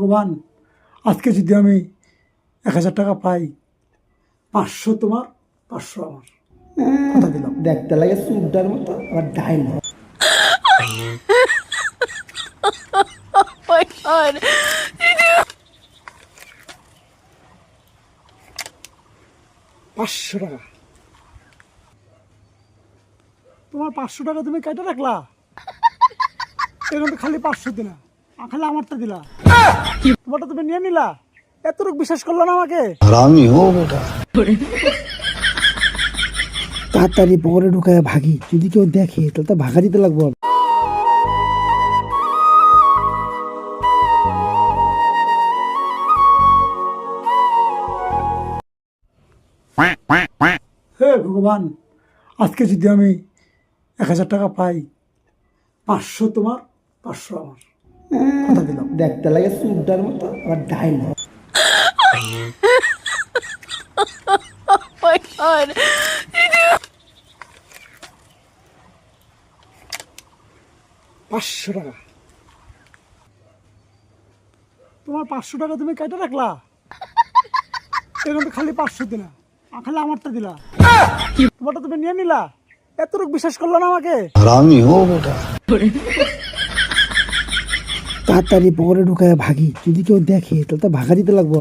ভগবান, আজকে যদি আমি 1000 টাকা পাই, 500 তোমার, 500 আমার। কথা দিলাম। দেখতে লাগে সুপটার মতো, আবার ডাইল। my god. 500 টাকা। তোমার 500 টাকা তুমি কেটে রাখলা, এখন তো খালি 500 দিলা, খালি আমারটা দিলা, তোমারটা তুমি নিয়ে নিলা। এতটুকু বিশ্বাস করলো না আমাকে। हरामी हो बेटा। তাড়াতাড়ি পরে ঢুকায় ভাগি, যদি কেউ দেখে তাহলে তো ভাগা দিতে লাগবো। হে ভগবান, আজকে যদি আমি 1000 টাকা পাই, 500 তোমার, 500 আমার। কথা দিলাম। দেখতে লাগে সুপটার মতো, আবার ডাইল। my god. 500 টাকা। তোমার 500 টাকা তুমি কেটে রাখলা, এখন তো খালি 500 দিলা, খালি আমারটা দিলা, তোমারটা তুমি নিয়ে নিলা। এতটুকু বিশ্বাস করলো না আমাকে। हरामी हो बेटा। তাড়াতাড়ি পরে ঢুকায় ভাগি, যদি কেউ দেখে তাহলে তো ভাগা দিতে লাগবো।